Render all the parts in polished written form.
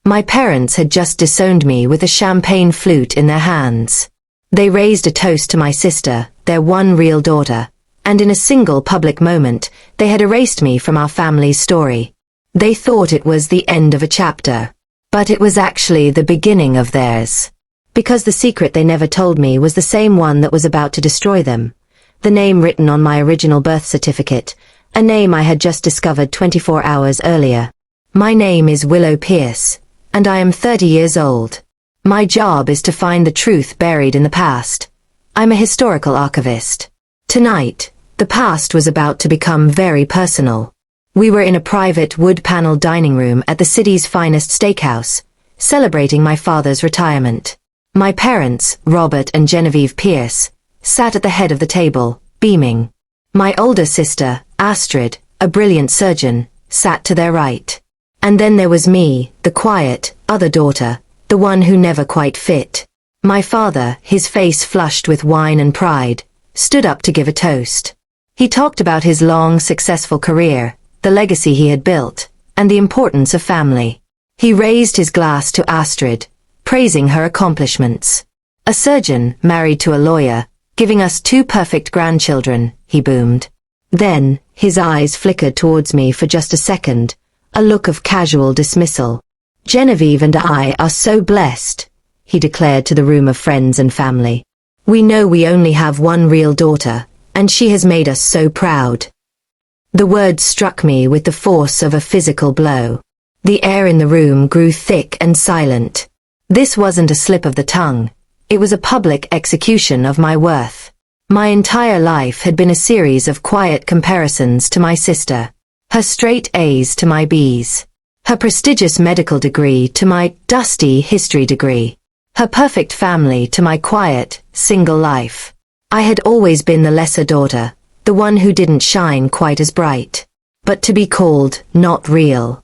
My parents had just disowned me with a champagne flute in their hands. They raised a toast to my sister, their one real daughter, and in a single public moment, they had erased me from our family's story. They thought it was the end of a chapter. But it was actually the beginning of theirs. Because the secret they never told me was the same one that was about to destroy them. The name written on my original birth certificate, a name I had just discovered 24 hours earlier. My name is Willow Pierce, and I am 30 years old. My job is to find the truth buried in the past. I'm a historical archivist. Tonight, the past was about to become very personal. We were in a private wood-paneled dining room at the city's finest steakhouse, celebrating my father's retirement. My parents, Robert and Genevieve Pierce, sat at the head of the table, beaming. My older sister, Astrid, a brilliant surgeon, sat to their right. And then there was me, the quiet, other daughter, the one who never quite fit. My father, his face flushed with wine and pride, stood up to give a toast. He talked about his long, successful career, the legacy he had built, and the importance of family. He raised his glass to Astrid, praising her accomplishments. A surgeon, married to a lawyer, giving us 2 perfect grandchildren, he boomed. Then, his eyes flickered towards me for just a second, a look of casual dismissal. Genevieve and I are so blessed, he declared to the room of friends and family. We know we only have one real daughter, and she has made us so proud. The words struck me with the force of a physical blow. The air in the room grew thick and silent. This wasn't a slip of the tongue. It was a public execution of my worth. My entire life had been a series of quiet comparisons to my sister. Her straight A's to my B's. Her prestigious medical degree to my dusty history degree. Her perfect family to my quiet, single life. I had always been the lesser daughter, the one who didn't shine quite as bright. But to be called not real.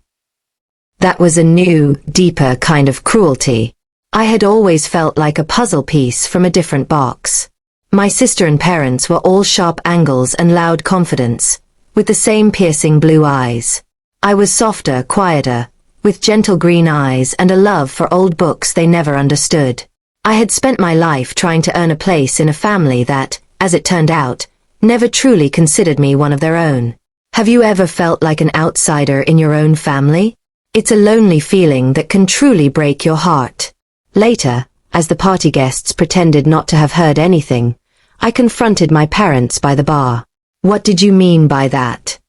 That was a new, deeper kind of cruelty. I had always felt like a puzzle piece from a different box. My sister and parents were all sharp angles and loud confidence, with the same piercing blue eyes. I was softer, quieter, with gentle green eyes and a love for old books they never understood. I had spent my life trying to earn a place in a family that, as it turned out, never truly considered me one of their own. Have you ever felt like an outsider in your own family? It's a lonely feeling that can truly break your heart. Later, as the party guests pretended not to have heard anything, I confronted my parents by the bar. What did you mean by that?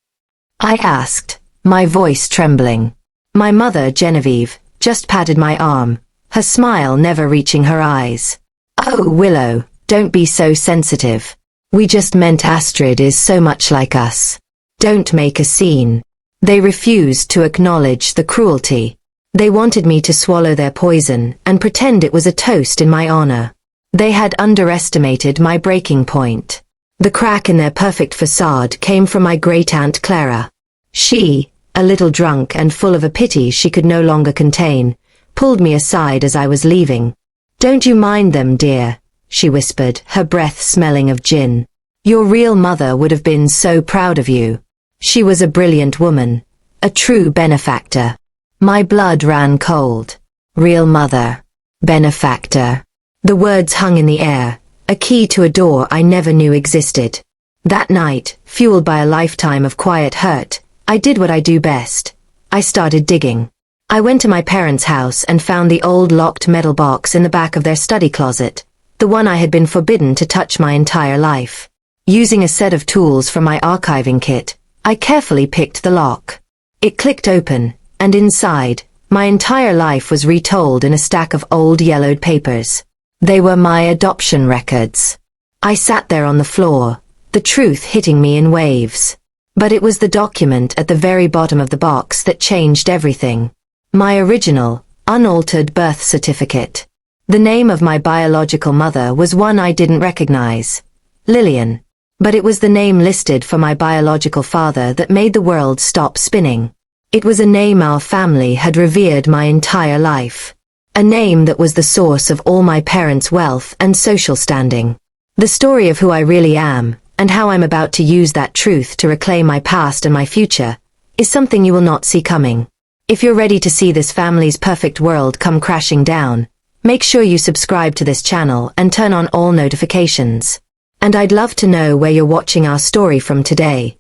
I asked, my voice trembling. My mother, Genevieve, just patted my arm, her smile never reaching her eyes. Oh, Willow, don't be so sensitive. We just meant Astrid is so much like us. Don't make a scene. They refused to acknowledge the cruelty. They wanted me to swallow their poison and pretend it was a toast in my honor. They had underestimated my breaking point. The crack in their perfect facade came from my great-aunt Clara. She, a little drunk and full of a pity she could no longer contain, pulled me aside as I was leaving. Don't you mind them, dear, she whispered, her breath smelling of gin. Your real mother would have been so proud of you. She was a brilliant woman, a true benefactor. My blood ran cold. Real mother. Benefactor. The words hung in the air, a key to a door I never knew existed. That night, fueled by a lifetime of quiet hurt, I did what I do best. I started digging. I went to my parents' house and found the old locked metal box in the back of their study closet, the one I had been forbidden to touch my entire life. Using a set of tools from my archiving kit, I carefully picked the lock. It clicked open, and inside, my entire life was retold in a stack of old yellowed papers. They were my adoption records. I sat there on the floor, the truth hitting me in waves. But it was the document at the very bottom of the box that changed everything. My original, unaltered birth certificate. The name of my biological mother was one I didn't recognize. Lillian. But it was the name listed for my biological father that made the world stop spinning. It was a name our family had revered my entire life. A name that was the source of all my parents' wealth and social standing. The story of who I really am, and how I'm about to use that truth to reclaim my past and my future, is something you will not see coming. If you're ready to see this family's perfect world come crashing down, make sure you subscribe to this channel and turn on all notifications. And I'd love to know where you're watching our story from today.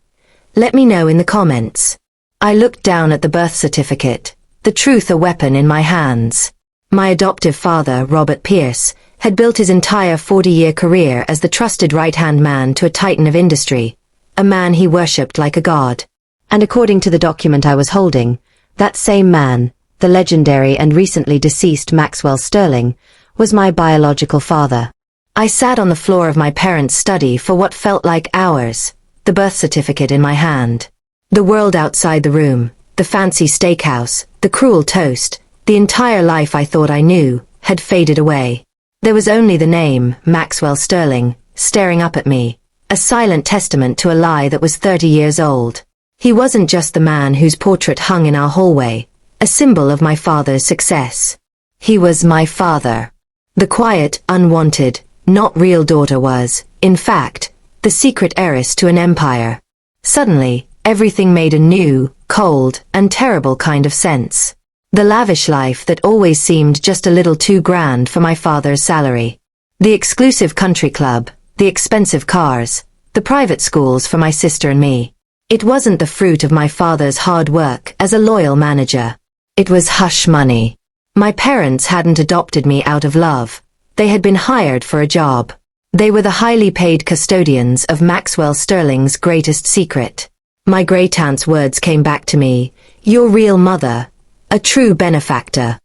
Let me know in the comments. I looked down at the birth certificate, the truth a weapon in my hands. My adoptive father, Robert Pierce, had built his entire 40-year career as the trusted right-hand man to a titan of industry, a man he worshipped like a god. And according to the document I was holding, that same man, the legendary and recently deceased Maxwell Sterling, was my biological father. I sat on the floor of my parents' study for what felt like hours, the birth certificate in my hand. The world outside the room, the fancy steakhouse, the cruel toast, the entire life I thought I knew, had faded away. There was only the name, Maxwell Sterling, staring up at me, a silent testament to a lie that was 30 years old. He wasn't just the man whose portrait hung in our hallway, a symbol of my father's success. He was my father. The quiet, unwanted, not real daughter was, in fact, the secret heiress to an empire. Suddenly, everything made a new, cold, and terrible kind of sense. The lavish life that always seemed just a little too grand for my father's salary. The exclusive country club, the expensive cars, the private schools for my sister and me. It wasn't the fruit of my father's hard work as a loyal manager. It was hush money. My parents hadn't adopted me out of love. They had been hired for a job. They were the highly paid custodians of Maxwell Sterling's greatest secret. My great-aunt's words came back to me, "Your real mother, a true benefactor."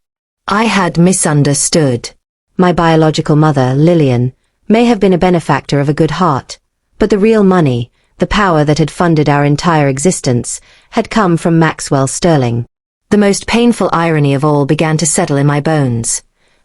I had misunderstood. My biological mother, Lillian, may have been a benefactor of a good heart, but the real money, the power that had funded our entire existence, had come from Maxwell Sterling. The most painful irony of all began to settle in my bones.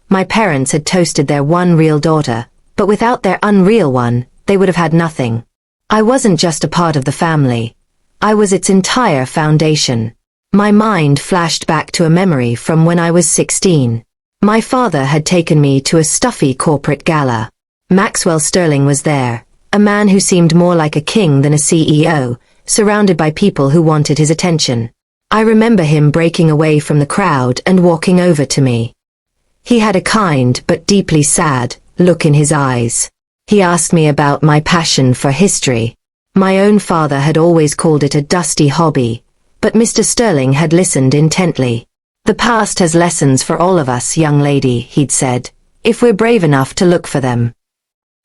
My parents had toasted their one real daughter, but without their unreal one, they would have had nothing. I wasn't just a part of the family. I was its entire foundation. My mind flashed back to a memory from when I was 16. My father had taken me to a stuffy corporate gala. Maxwell Sterling was there, a man who seemed more like a king than a CEO, surrounded by people who wanted his attention. I remember him breaking away from the crowd and walking over to me. He had a kind but deeply sad look in his eyes. He asked me about my passion for history. My own father had always called it a dusty hobby, but Mr. Sterling had listened intently. "The past has lessons for all of us, young lady," he'd said, "if we're brave enough to look for them."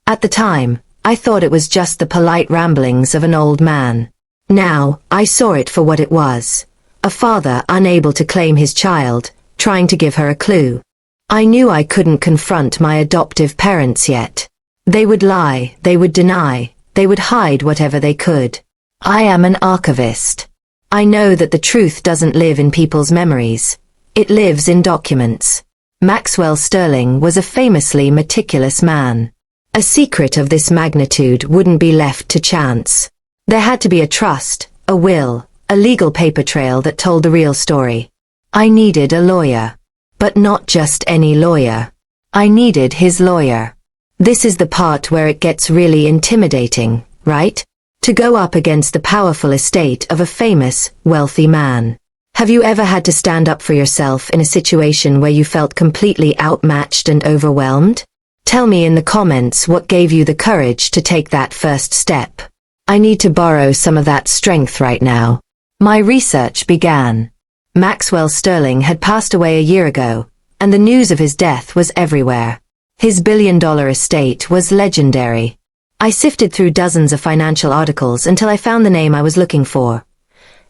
At the time, I thought it was just the polite ramblings of an old man. Now, I saw it for what it was. A father unable to claim his child, trying to give her a clue. I knew I couldn't confront my adoptive parents yet. They would lie, they would deny, they would hide whatever they could. I am an archivist. I know that the truth doesn't live in people's memories. It lives in documents. Maxwell Sterling was a famously meticulous man. A secret of this magnitude wouldn't be left to chance. There had to be a trust, a will, a legal paper trail that told the real story. I needed a lawyer. But not just any lawyer. I needed his lawyer. This is the part where it gets really intimidating, right? To go up against the powerful estate of a famous, wealthy man. Have you ever had to stand up for yourself in a situation where you felt completely outmatched and overwhelmed? Tell me in the comments what gave you the courage to take that first step. I need to borrow some of that strength right now. My research began. Maxwell Sterling had passed away a year ago, and the news of his death was everywhere. His billion-dollar estate was legendary. I sifted through dozens of financial articles until I found the name I was looking for.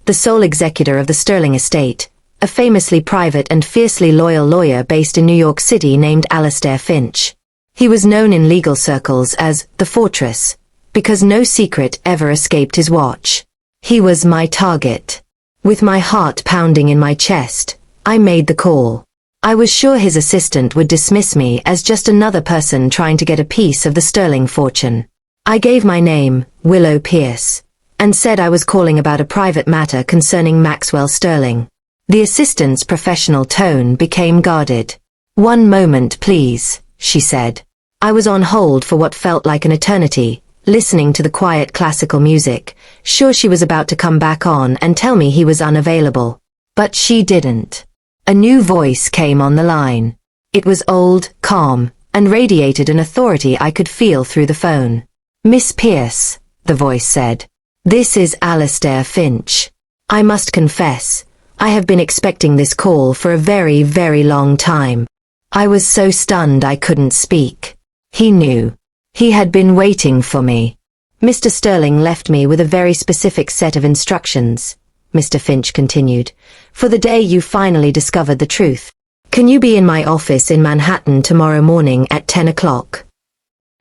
The sole executor of the Sterling estate, a famously private and fiercely loyal lawyer based in New York City named Alastair Finch. He was known in legal circles as the Fortress, because no secret ever escaped his watch. He was my target. With my heart pounding in my chest, I made the call. I was sure his assistant would dismiss me as just another person trying to get a piece of the Sterling fortune. I gave my name, Willow Pierce, and said I was calling about a private matter concerning Maxwell Sterling. The assistant's professional tone became guarded. "One moment, please," she said. I was on hold for what felt like an eternity, listening to the quiet classical music, sure she was about to come back on and tell me he was unavailable. But she didn't. A new voice came on the line. It was old, calm, and radiated an authority I could feel through the phone. "Miss Pierce," the voice said. "This is Alistair Finch. I must confess, I have been expecting this call for a very, very long time." I was so stunned I couldn't speak. He knew. He had been waiting for me. "Mr. Sterling left me with a very specific set of instructions," Mr. Finch continued, "for the day you finally discovered the truth. Can you be in my office in Manhattan tomorrow morning at 10 o'clock?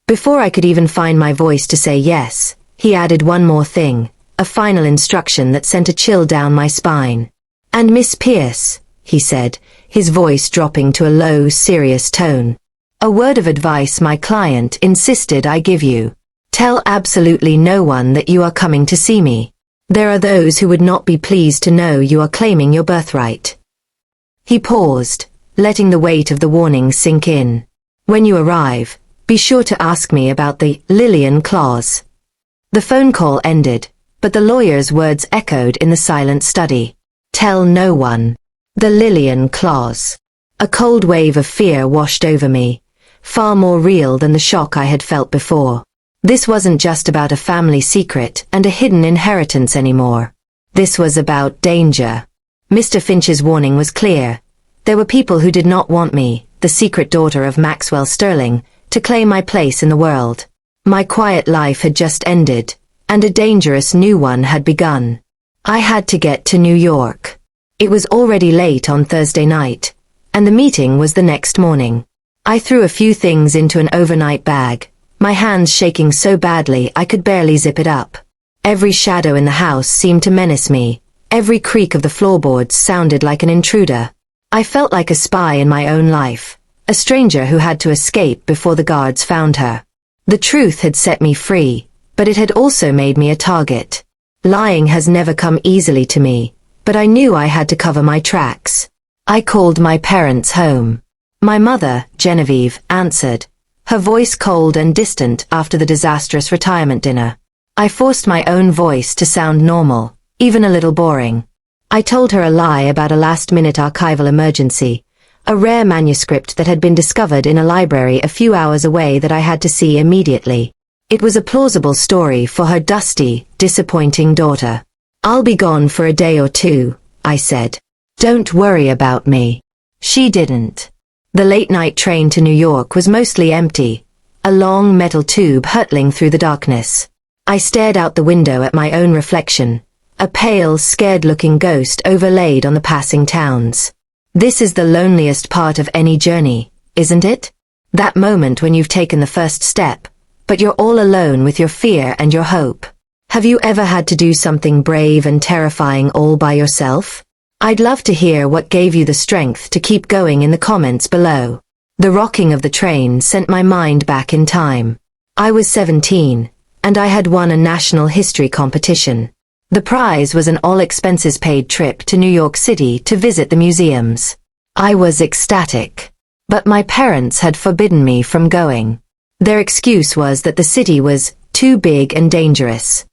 Before I could even find my voice to say yes, he added one more thing, a final instruction that sent a chill down my spine. "And Miss Pierce," he said, his voice dropping to a low, serious tone, "a word of advice my client insisted I give you. Tell absolutely no one that you are coming to see me. There are those who would not be pleased to know you are claiming your birthright." He paused, letting the weight of the warning sink in. "When you arrive, be sure to ask me about the Lillian clause." The phone call ended, but the lawyer's words echoed in the silent study. Tell no one. The Lillian clause. A cold wave of fear washed over me, far more real than the shock I had felt before. This wasn't just about a family secret and a hidden inheritance anymore. This was about danger. Mr. Finch's warning was clear. There were people who did not want me, the secret daughter of Maxwell Sterling, to claim my place in the world. My quiet life had just ended, and a dangerous new one had begun. I had to get to New York. It was already late on Thursday night, and the meeting was the next morning. I threw a few things into an overnight bag, my hands shaking so badly I could barely zip it up. Every shadow in the house seemed to menace me. Every creak of the floorboards sounded like an intruder. I felt like a spy in my own life, a stranger who had to escape before the guards found her. The truth had set me free, but it had also made me a target. Lying has never come easily to me, but I knew I had to cover my tracks. I called my parents home. My mother, Genevieve, answered, her voice cold and distant after the disastrous retirement dinner. I forced my own voice to sound normal, even a little boring. I told her a lie about a last-minute archival emergency, a rare manuscript that had been discovered in a library a few hours away that I had to see immediately. It was a plausible story for her dusty, disappointing daughter. "I'll be gone for a day or two," I said. "Don't worry about me." She didn't. The late-night train to New York was mostly empty, a long metal tube hurtling through the darkness. I stared out the window at my own reflection, a pale, scared-looking ghost overlaid on the passing towns. This is the loneliest part of any journey, isn't it? That moment when you've taken the first step, but you're all alone with your fear and your hope. Have you ever had to do something brave and terrifying all by yourself? I'd love to hear what gave you the strength to keep going in the comments below. The rocking of the train sent my mind back in time. I was 17, and I had won a national history competition. The prize was an all-expenses-paid trip to New York City to visit the museums. I was ecstatic. But my parents had forbidden me from going. Their excuse was that the city was too big and dangerous.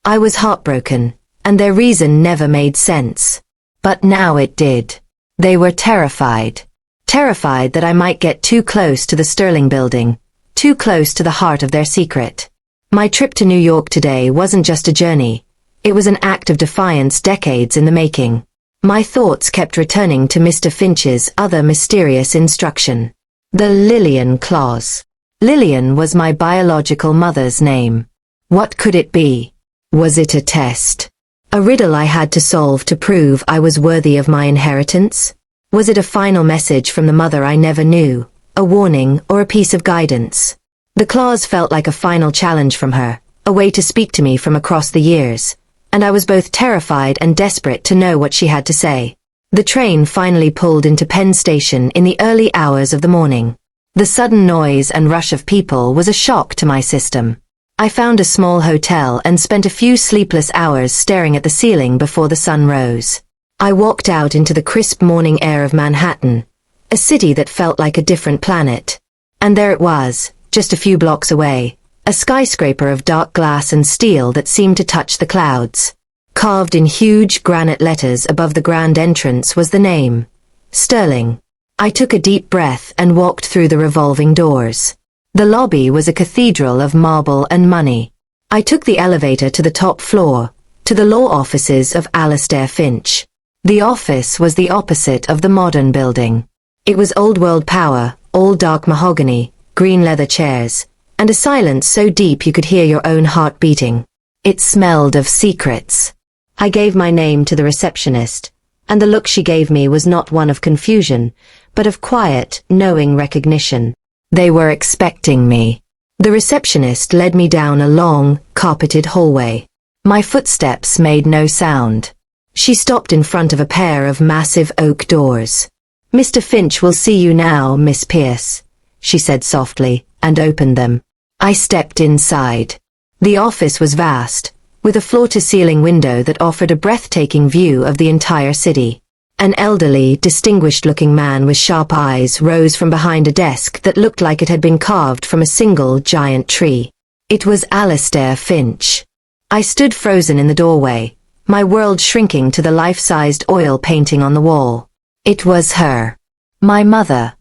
I was heartbroken, and their reason never made sense. But now it did. They were terrified. Terrified that I might get too close to the Sterling building, too close to the heart of their secret. My trip to New York today wasn't just a journey. It was an act of defiance decades in the making. My thoughts kept returning to Mr. Finch's other mysterious instruction. The Lillian clause. Lillian was my biological mother's name. What could it be? Was it a test? A riddle I had to solve to prove I was worthy of my inheritance? Was it a final message from the mother I never knew, a warning or a piece of guidance? The clause felt like a final challenge from her, a way to speak to me from across the years, and I was both terrified and desperate to know what she had to say. The train finally pulled into Penn Station in the early hours of the morning. The sudden noise and rush of people was a shock to my system. I found a small hotel and spent a few sleepless hours staring at the ceiling before the sun rose. I walked out into the crisp morning air of Manhattan, a city that felt like a different planet. And there it was, just a few blocks away, a skyscraper of dark glass and steel that seemed to touch the clouds. Carved in huge granite letters above the grand entrance was the name, Sterling. I took a deep breath and walked through the revolving doors. The lobby was a cathedral of marble and money. I took the elevator to the top floor, to the law offices of Alistair Finch. The office was the opposite of the modern building. It was old-world power, all dark mahogany, green leather chairs, and a silence so deep you could hear your own heart beating. It smelled of secrets. I gave my name to the receptionist, and the look she gave me was not one of confusion, but of quiet, knowing recognition. They were expecting me. The receptionist led me down a long, carpeted hallway. My footsteps made no sound. She stopped in front of a pair of massive oak doors. "Mr. Finch will see you now, Miss Pierce," she said softly, and opened them. I stepped inside. The office was vast, with a floor-to-ceiling window that offered a breathtaking view of the entire city. An elderly, distinguished-looking man with sharp eyes rose from behind a desk that looked like it had been carved from a single giant tree. It was Alistair Finch. I stood frozen in the doorway, my world shrinking to the life-sized oil painting on the wall. It was her. My mother,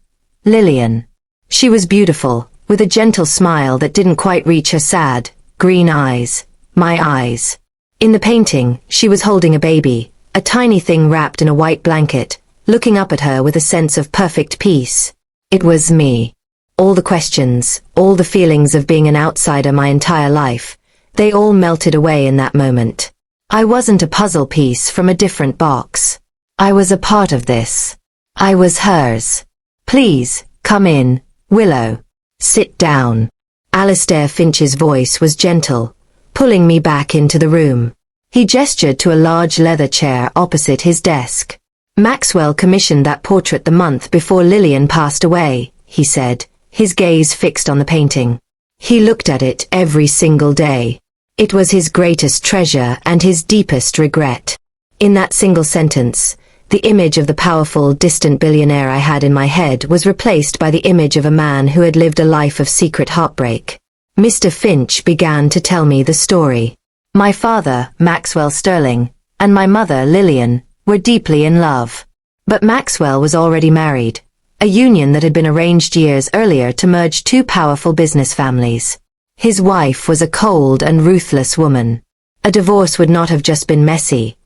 Lillian. She was beautiful, with a gentle smile that didn't quite reach her sad, green eyes, my eyes. In the painting, she was holding a baby, a tiny thing wrapped in a white blanket, looking up at her with a sense of perfect peace. It was me. All the questions, all the feelings of being an outsider my entire life, they all melted away in that moment. I wasn't a puzzle piece from a different box. I was a part of this. I was hers. "Please, come in, Willow. Sit down." Alistair Finch's voice was gentle, pulling me back into the room. He gestured to a large leather chair opposite his desk. "Maxwell commissioned that portrait the month before Lillian passed away," he said, his gaze fixed on the painting. He looked at it every single day. It was his greatest treasure and his deepest regret. In that single sentence, the image of the powerful, distant billionaire I had in my head was replaced by the image of a man who had lived a life of secret heartbreak. Mr. Finch began to tell me the story. My father, Maxwell Sterling, and my mother, Lillian, were deeply in love. But Maxwell was already married, a union that had been arranged years earlier to merge two powerful business families. His wife was a cold and ruthless woman. A divorce would not have just been messy.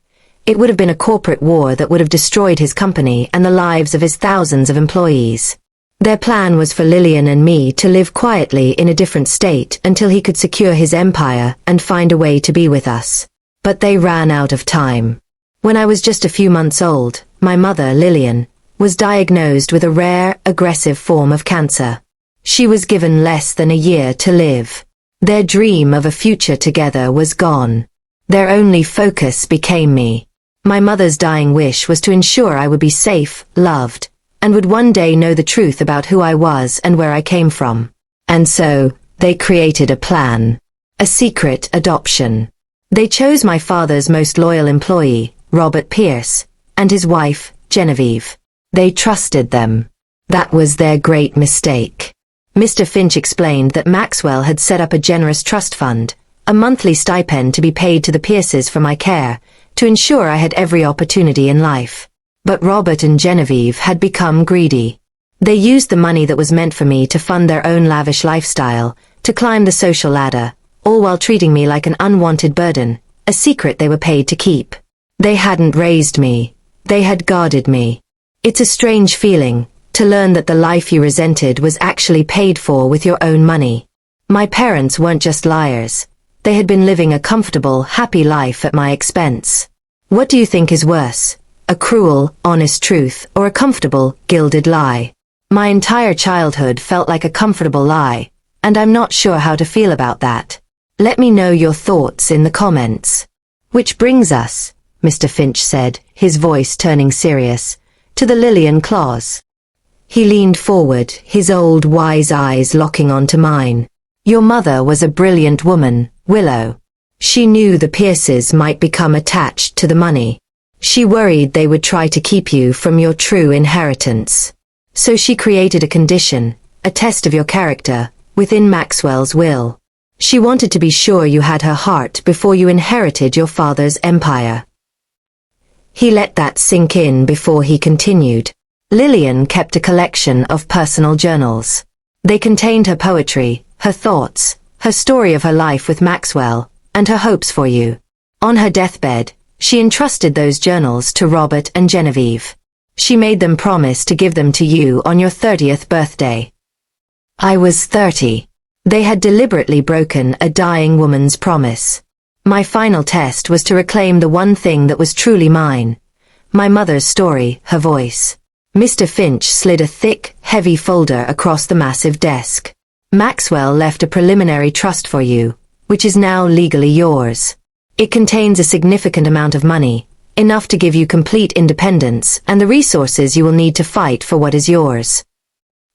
It would have been a corporate war that would have destroyed his company and the lives of his thousands of employees. Their plan was for Lillian and me to live quietly in a different state until he could secure his empire and find a way to be with us. But they ran out of time. When I was just a few months old, my mother, Lillian, was diagnosed with a rare, aggressive form of cancer. She was given less than a year to live. Their dream of a future together was gone. Their only focus became me. My mother's dying wish was to ensure I would be safe, loved, and would one day know the truth about who I was and where I came from. And so, they created a plan. A secret adoption. They chose my father's most loyal employee, Robert Pierce, and his wife, Genevieve. They trusted them. That was their great mistake. Mr. Finch explained that Maxwell had set up a generous trust fund, a monthly stipend to be paid to the Pierces for my care, to ensure I had every opportunity in life. But Robert and Genevieve had become greedy. They used the money that was meant for me to fund their own lavish lifestyle, to climb the social ladder, all while treating me like an unwanted burden, a secret they were paid to keep. They hadn't raised me. They had guarded me. It's a strange feeling, to learn that the life you resented was actually paid for with your own money. My parents weren't just liars. They had been living a comfortable, happy life at my expense. What do you think is worse? A cruel, honest truth, or a comfortable, gilded lie? My entire childhood felt like a comfortable lie, and I'm not sure how to feel about that. Let me know your thoughts in the comments. Which brings us, Mr. Finch said, his voice turning serious, to the Lillian clause. He leaned forward, his old wise eyes locking onto mine. Your mother was a brilliant woman, Willow. She knew the Pierces might become attached to the money. She worried they would try to keep you from your true inheritance. So she created a condition, a test of your character, within Maxwell's will. She wanted to be sure you had her heart before you inherited your father's empire. He let that sink in before he continued. Lillian kept a collection of personal journals. They contained her poetry, her thoughts, her story of her life with Maxwell, and her hopes for you. On her deathbed, she entrusted those journals to Robert and Genevieve. She made them promise to give them to you on your 30th birthday. I was 30. They had deliberately broken a dying woman's promise. My final test was to reclaim the one thing that was truly mine. My mother's story, her voice. Mr. Finch slid a thick, heavy folder across the massive desk. Maxwell left a preliminary trust for you, which is now legally yours. It contains a significant amount of money, enough to give you complete independence and the resources you will need to fight for what is yours.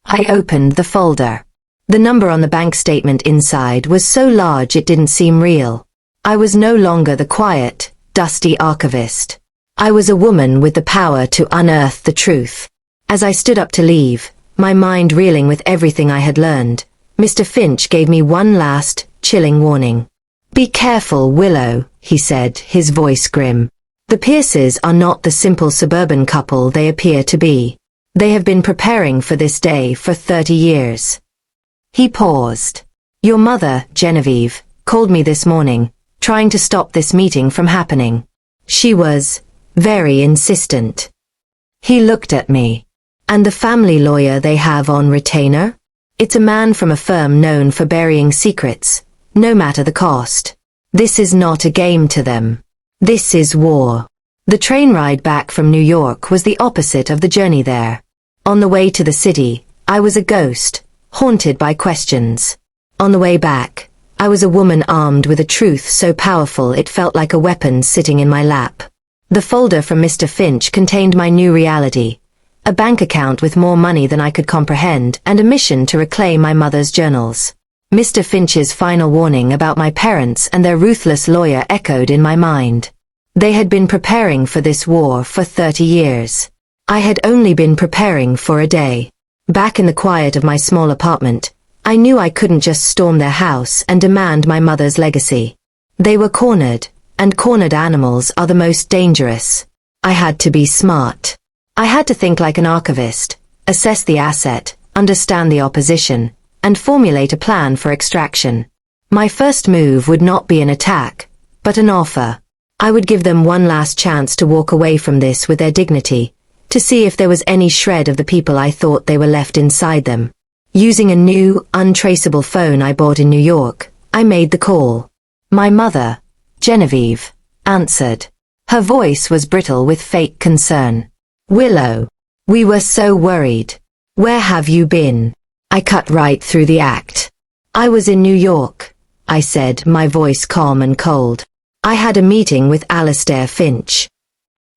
I opened the folder. The number on the bank statement inside was so large it didn't seem real. I was no longer the quiet, dusty archivist. I was a woman with the power to unearth the truth. As I stood up to leave, my mind reeling with everything I had learned, Mr. Finch gave me one last, chilling warning. Be careful, Willow, he said, his voice grim. The Pierces are not the simple suburban couple they appear to be. They have been preparing for this day for 30 years. He paused. Your mother, Genevieve, called me this morning, trying to stop this meeting from happening. She was very insistent. He looked at me. And the family lawyer they have on retainer? It's a man from a firm known for burying secrets, no matter the cost. This is not a game to them. This is war. The train ride back from New York was the opposite of the journey there. On the way to the city, I was a ghost, haunted by questions. On the way back, I was a woman armed with a truth so powerful it felt like a weapon sitting in my lap. The folder from Mr. Finch contained my new reality, a bank account with more money than I could comprehend and a mission to reclaim my mother's journals. Mr. Finch's final warning about my parents and their ruthless lawyer echoed in my mind. They had been preparing for this war for 30 years. I had only been preparing for a day. Back in the quiet of my small apartment, I knew I couldn't just storm their house and demand my mother's legacy. They were cornered, and cornered animals are the most dangerous. I had to be smart. I had to think like an archivist, assess the asset, understand the opposition, and formulate a plan for extraction. My first move would not be an attack, but an offer. I would give them one last chance to walk away from this with their dignity, to see if there was any shred of the people I thought they were left inside them. Using a new, untraceable phone I bought in New York, I made the call. My mother, Genevieve, answered. Her voice was brittle with fake concern. Willow, we were so worried. Where have you been? I cut right through the act. I was in New York, I said, my voice calm and cold. I had a meeting with Alistair Finch.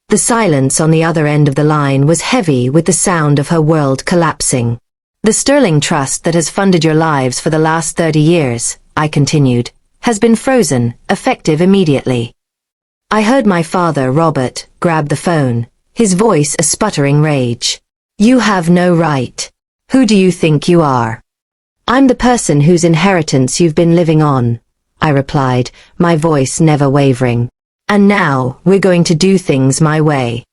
The silence on the other end of the line was heavy with the sound of her world collapsing. The sterling trust that has funded your lives for the last 30 years, I continued, has been frozen, effective immediately. I heard my father, Robert, grab the phone, his voice a sputtering rage. You have no right. Who do you think you are? I'm the person whose inheritance you've been living on, I replied, my voice never wavering. And now, we're going to do things my way.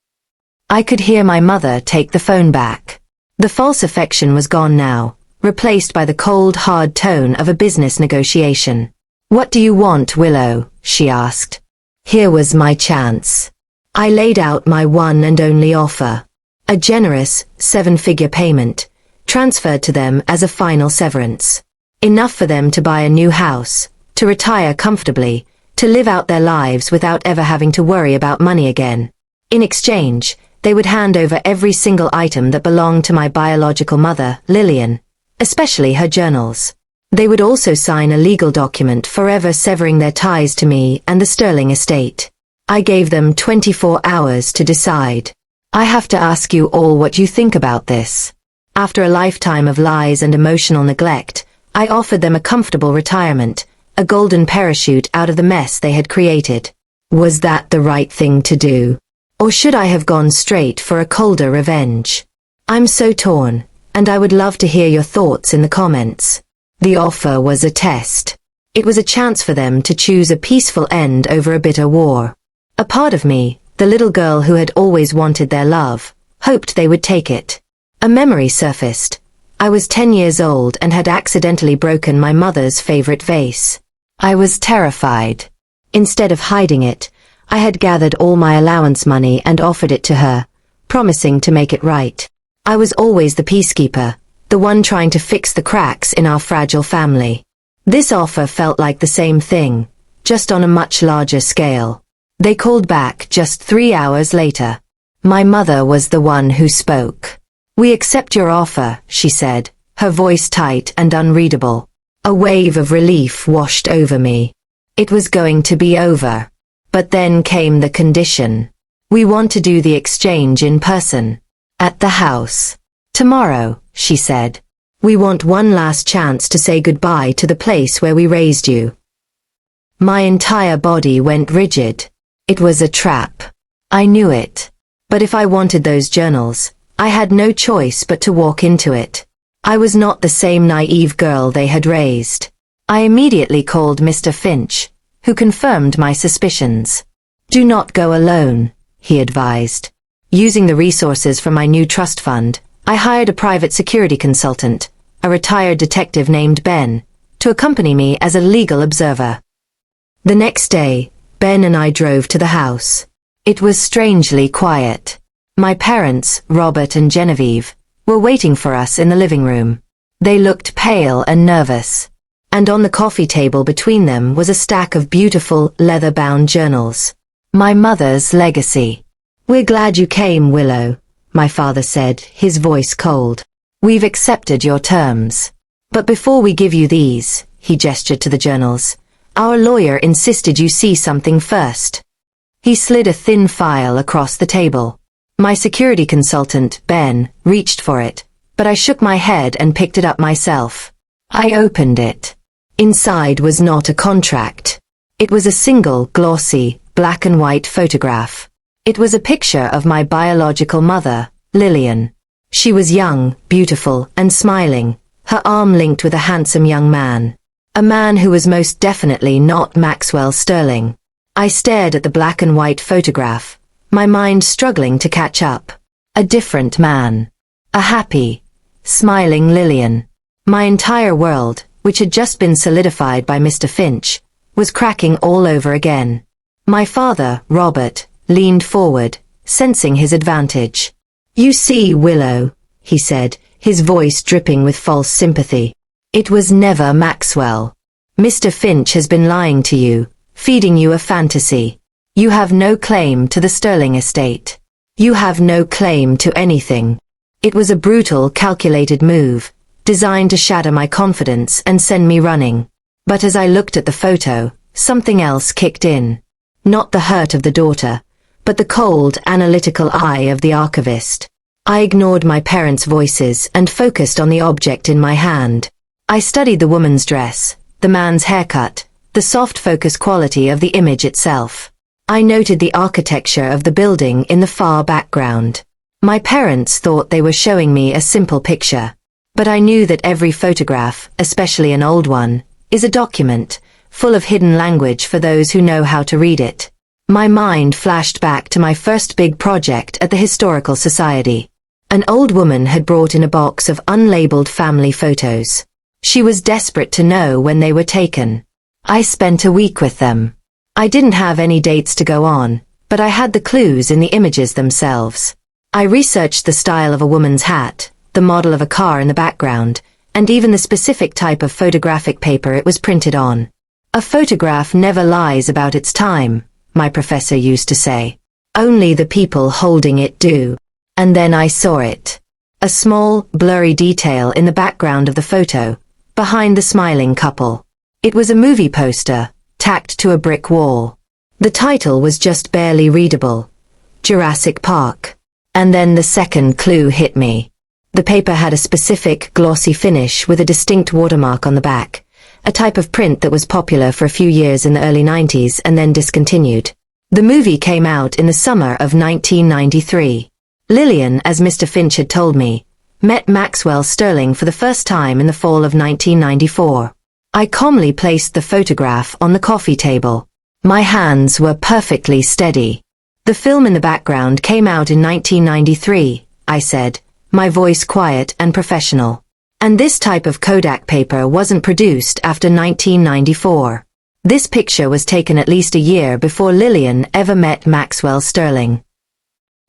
I could hear my mother take the phone back. The false affection was gone now, replaced by the cold, hard tone of a business negotiation. What do you want, Willow? She asked. Here was my chance. I laid out my one and only offer. A generous, 7-figure payment, transferred to them as a final severance. Enough for them to buy a new house, to retire comfortably, to live out their lives without ever having to worry about money again. In exchange, they would hand over every single item that belonged to my biological mother, Lillian, especially her journals. They would also sign a legal document forever severing their ties to me and the Sterling estate. I gave them 24 hours to decide. I have to ask you all what you think about this. After a lifetime of lies and emotional neglect, I offered them a comfortable retirement, a golden parachute out of the mess they had created. Was that the right thing to do? Or should I have gone straight for a colder revenge? I'm so torn, and I would love to hear your thoughts in the comments. The offer was a test. It was a chance for them to choose a peaceful end over a bitter war. A part of me, the little girl who had always wanted their love, hoped they would take it. A memory surfaced. I was 10 years old and had accidentally broken my mother's favorite vase. I was terrified. Instead of hiding it, I had gathered all my allowance money and offered it to her, promising to make it right. I was always the peacekeeper, the one trying to fix the cracks in our fragile family. This offer felt like the same thing, just on a much larger scale. They called back just 3 hours later. My mother was the one who spoke. "We accept your offer," she said, her voice tight and unreadable. A wave of relief washed over me. It was going to be over. But then came the condition. "We want to do the exchange in person. At the house. Tomorrow," she said. "We want one last chance to say goodbye to the place where we raised you." My entire body went rigid. It was a trap. I knew it. But if I wanted those journals, I had no choice but to walk into it. I was not the same naive girl they had raised. I immediately called Mr. Finch, who confirmed my suspicions. "Do not go alone," he advised. Using the resources from my new trust fund, I hired a private security consultant, a retired detective named Ben, to accompany me as a legal observer. The next day, Ben and I drove to the house. It was strangely quiet. My parents, Robert and Genevieve, were waiting for us in the living room. They looked pale and nervous. And on the coffee table between them was a stack of beautiful, leather-bound journals. My mother's legacy. "We're glad you came, Willow," my father said, his voice cold. "We've accepted your terms. But before we give you these," he gestured to the journals, "our lawyer insisted you see something first." He slid a thin file across the table. My security consultant, Ben, reached for it, but I shook my head and picked it up myself. I opened it. Inside was not a contract. It was a single, glossy, black and white photograph. It was a picture of my biological mother, Lillian. She was young, beautiful, and smiling, her arm linked with a handsome young man. A man who was most definitely not Maxwell Sterling. I stared at the black and white photograph, my mind struggling to catch up. A different man. A happy, smiling Lillian. My entire world, which had just been solidified by Mr. Finch, was cracking all over again. My father, Robert, leaned forward, sensing his advantage. "You see, Willow," he said, his voice dripping with false sympathy. "It was never Maxwell. Mr. Finch has been lying to you, feeding you a fantasy. You have no claim to the Sterling estate. You have no claim to anything. It was a brutal, calculated move, designed to shatter my confidence and send me running. But as I looked at the photo, something else kicked in. Not the hurt of the daughter, but the cold, analytical eye of the archivist. I ignored my parents' voices and focused on the object in my hand. I studied the woman's dress, the man's haircut, the soft focus quality of the image itself. I noted the architecture of the building in the far background. My parents thought they were showing me a simple picture. But I knew that every photograph, especially an old one, is a document, full of hidden language for those who know how to read it. My mind flashed back to my first big project at the Historical Society. An old woman had brought in a box of unlabeled family photos. She was desperate to know when they were taken. I spent a week with them. I didn't have any dates to go on, but I had the clues in the images themselves. I researched the style of a woman's hat, the model of a car in the background, and even the specific type of photographic paper it was printed on. "A photograph never lies about its time," my professor used to say. "Only the people holding it do." And then I saw it. A small, blurry detail in the background of the photo, behind the smiling couple. It was a movie poster, tacked to a brick wall. The title was just barely readable. Jurassic Park. And then the second clue hit me. The paper had a specific, glossy finish with a distinct watermark on the back, a type of print that was popular for a few years in the early 90s and then discontinued. The movie came out in the summer of 1993. Lillian, as Mr. Finch had told me, met Maxwell Sterling for the first time in the fall of 1994. I calmly placed the photograph on the coffee table. My hands were perfectly steady. The film in the background came out in 1993, I said, my voice quiet and professional. And this type of Kodak paper wasn't produced after 1994. This picture was taken at least a year before Lillian ever met Maxwell Sterling.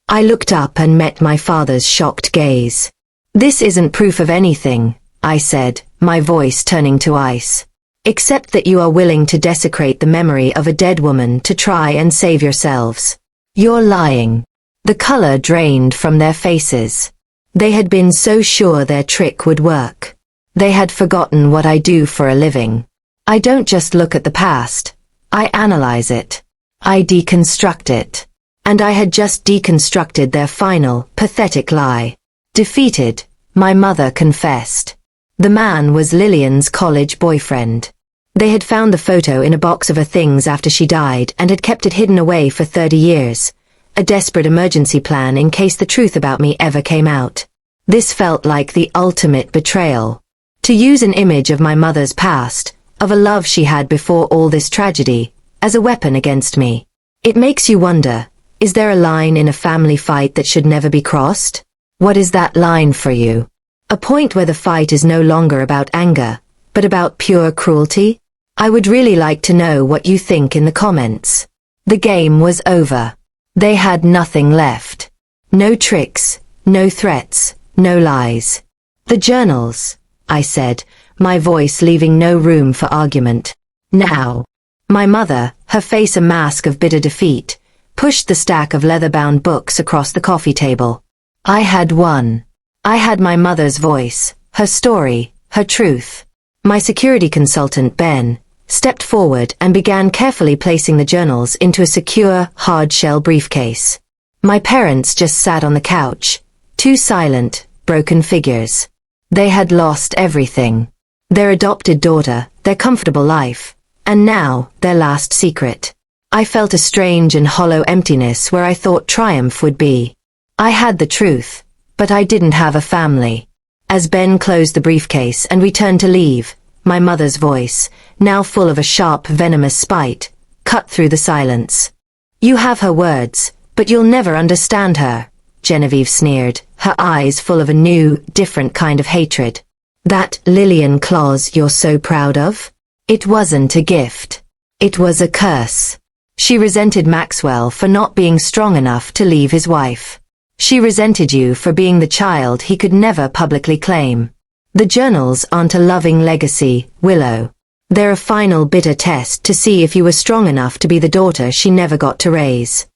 I looked up and met my father's shocked gaze. This isn't proof of anything, I said, my voice turning to ice. Except that you are willing to desecrate the memory of a dead woman to try and save yourselves. You're lying. The color drained from their faces. They had been so sure their trick would work. They had forgotten what I do for a living. I don't just look at the past. I analyze it. I deconstruct it. And I had just deconstructed their final, pathetic lie. Defeated, my mother confessed. The man was Lillian's college boyfriend. They had found the photo in a box of her things after she died and had kept it hidden away for 30 years. A desperate emergency plan in case the truth about me ever came out. This felt like the ultimate betrayal. To use an image of my mother's past, of a love she had before all this tragedy, as a weapon against me. It makes you wonder, is there a line in a family fight that should never be crossed? What is that line for you? A point where the fight is no longer about anger, but about pure cruelty? I would really like to know what you think in the comments. The game was over. They had nothing left. No tricks, no threats, no lies. The journals, I said, my voice leaving no room for argument. Now. My mother, her face a mask of bitter defeat, pushed the stack of leather-bound books across the coffee table. I had won. I had my mother's voice, her story, her truth. My security consultant, Ben, stepped forward and began carefully placing the journals into a secure, hard-shell briefcase. My parents just sat on the couch, two silent, broken figures. They had lost everything. Their adopted daughter, their comfortable life, and now, their last secret. I felt a strange and hollow emptiness where I thought triumph would be. I had the truth, but I didn't have a family. As Ben closed the briefcase and we turned to leave, my mother's voice, now full of a sharp, venomous spite, cut through the silence. You have her words, but you'll never understand her, Genevieve sneered, her eyes full of a new, different kind of hatred. That Lillian clause you're so proud of? It wasn't a gift. It was a curse. She resented Maxwell for not being strong enough to leave his wife. She resented you for being the child he could never publicly claim. The journals aren't a loving legacy, Willow. They're a final bitter test to see if you were strong enough to be the daughter she never got to raise.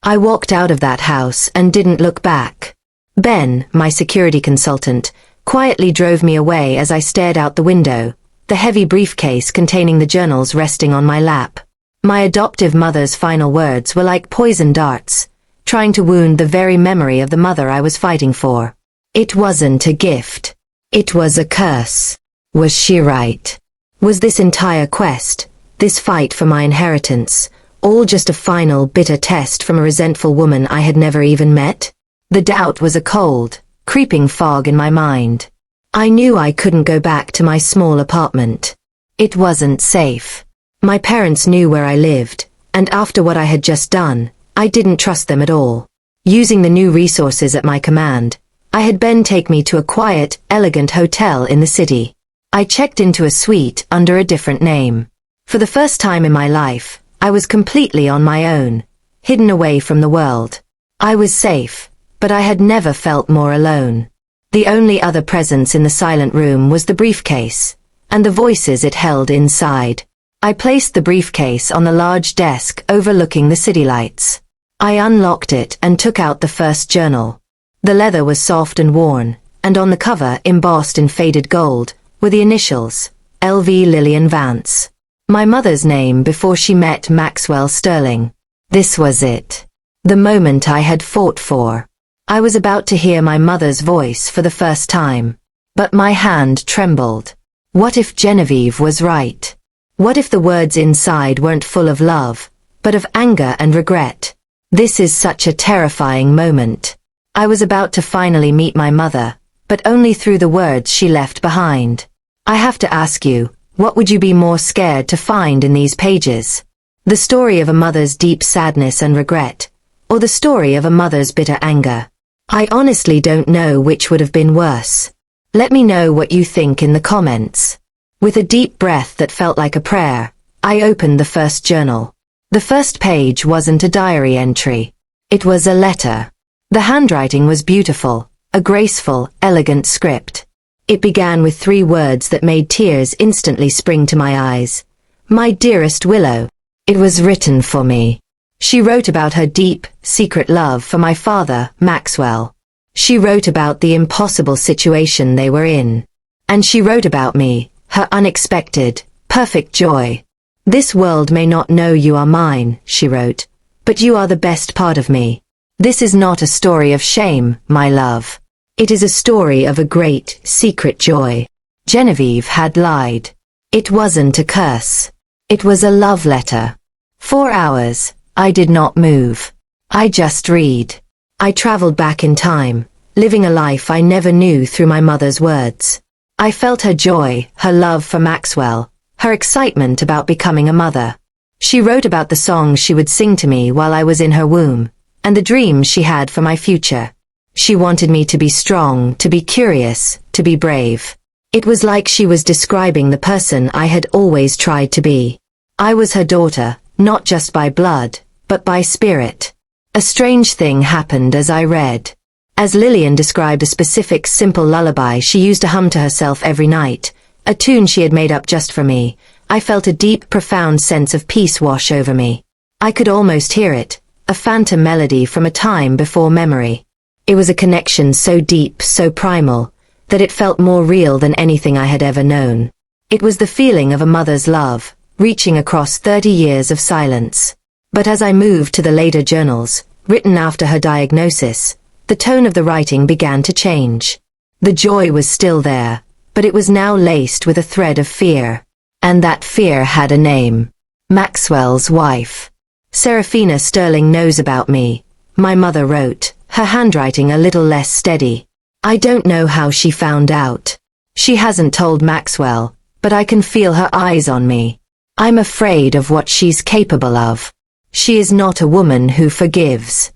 I walked out of that house and didn't look back. Ben, my security consultant, quietly drove me away as I stared out the window, the heavy briefcase containing the journals resting on my lap. My adoptive mother's final words were like poison darts, trying to wound the very memory of the mother I was fighting for. It wasn't a gift. It was a curse. Was she right? Was this entire quest, this fight for my inheritance, all just a final bitter test from a resentful woman I had never even met? The doubt was a cold, creeping fog in my mind. I knew I couldn't go back to my small apartment. It wasn't safe. My parents knew where I lived, and after what I had just done, I didn't trust them at all. Using the new resources at my command, I had Ben take me to a quiet, elegant hotel in the city. I checked into a suite under a different name. For the first time in my life, I was completely on my own, hidden away from the world. I was safe, but I had never felt more alone. The only other presence in the silent room was the briefcase, and the voices it held inside. I placed the briefcase on the large desk overlooking the city lights. I unlocked it and took out the first journal. The leather was soft and worn, and on the cover, embossed in faded gold, were the initials, L.V. Lillian Vance. My mother's name before she met Maxwell Sterling. This was it. The moment I had fought for. I was about to hear my mother's voice for the first time. But my hand trembled. What if Genevieve was right? What if the words inside weren't full of love, but of anger and regret? This is such a terrifying moment. I was about to finally meet my mother, but only through the words she left behind. I have to ask you, What would you be more scared to find in these pages? The story of a mother's deep sadness and regret, or the story of a mother's bitter anger? I honestly don't know which would have been worse. Let me know what you think in the comments. With a deep breath that felt like a prayer, I opened the first journal. The first page wasn't a diary entry. It was a letter. The handwriting was beautiful, a graceful, elegant script. It began with 3 words that made tears instantly spring to my eyes. My dearest Willow. It was written for me. She wrote about her deep, secret love for my father, Maxwell. She wrote about the impossible situation they were in. And she wrote about me, her unexpected, perfect joy. This world may not know you are mine, she wrote, but you are the best part of me. This is not a story of shame, my love. It is a story of a great, secret joy. Genevieve had lied. It wasn't a curse. It was a love letter. 4 hours, I did not move. I just read. I traveled back in time, living a life I never knew through my mother's words. I felt her joy, her love for Maxwell, her excitement about becoming a mother. She wrote about the songs she would sing to me while I was in her womb, and the dreams she had for my future. She wanted me to be strong, to be curious, to be brave. It was like she was describing the person I had always tried to be. I was her daughter, not just by blood, but by spirit. A strange thing happened as I read. As Lillian described a specific simple lullaby she used to hum to herself every night, a tune she had made up just for me, I felt a deep, profound sense of peace wash over me. I could almost hear it, a phantom melody from a time before memory. It was a connection so deep, so primal, that it felt more real than anything I had ever known. It was the feeling of a mother's love, reaching across 30 years of silence. But as I moved to the later journals, written after her diagnosis, the tone of the writing began to change. The joy was still there, but it was now laced with a thread of fear. And that fear had a name. Maxwell's wife. Serafina Sterling knows about me, my mother wrote, her handwriting a little less steady. I don't know how she found out. She hasn't told Maxwell, but I can feel her eyes on me. I'm afraid of what she's capable of. She is not a woman who forgives.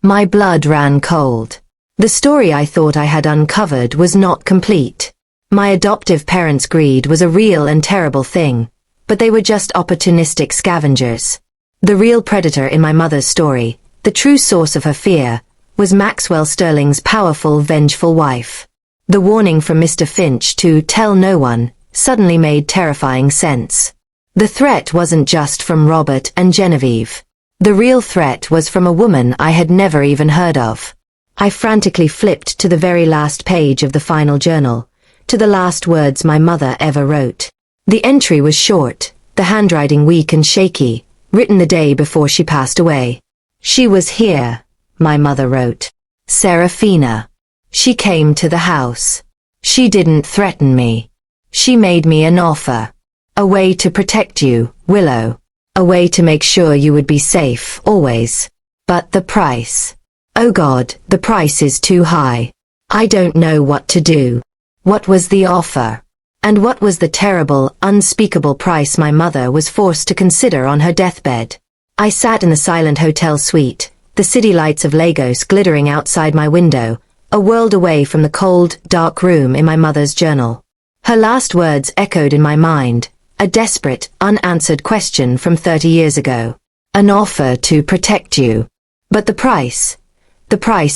My blood ran cold. The story I thought I had uncovered was not complete. My adoptive parents' greed was a real and terrible thing, but they were just opportunistic scavengers. The real predator in my mother's story, the true source of her fear, was Maxwell Sterling's powerful, vengeful wife. The warning from Mr. Finch to tell no one suddenly made terrifying sense. The threat wasn't just from Robert and Genevieve. The real threat was from a woman I had never even heard of. I frantically flipped to the very last page of the final journal, to the last words my mother ever wrote. The entry was short, the handwriting weak and shaky, written the day before she passed away. She was here, my mother wrote. Serafina. She came to the house. She didn't threaten me. She made me an offer. A way to protect you, Willow. A way to make sure you would be safe, always. But the price. Oh God, the price is too high. I don't know what to do. What was the offer? And what was the terrible, unspeakable price my mother was forced to consider on her deathbed? I sat in the silent hotel suite, the city lights of Lagos glittering outside my window, a world away from the cold, dark room in my mother's journal. Her last words echoed in my mind, a desperate, unanswered question from 30 years ago. An offer to protect you. But the price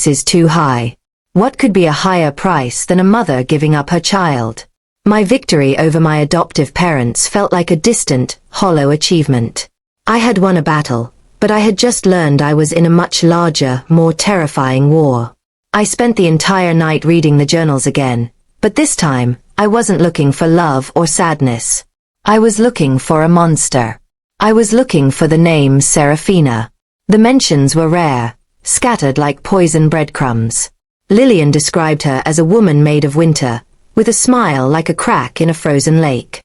is too high. What could be a higher price than a mother giving up her child? My victory over my adoptive parents felt like a distant, hollow achievement. I had won a battle, but I had just learned I was in a much larger, more terrifying war. I spent the entire night reading the journals again, but this time, I wasn't looking for love or sadness. I was looking for a monster. I was looking for the name Serafina. The mentions were rare, scattered like poison breadcrumbs. Lillian described her as a woman made of winter, with a smile like a crack in a frozen lake.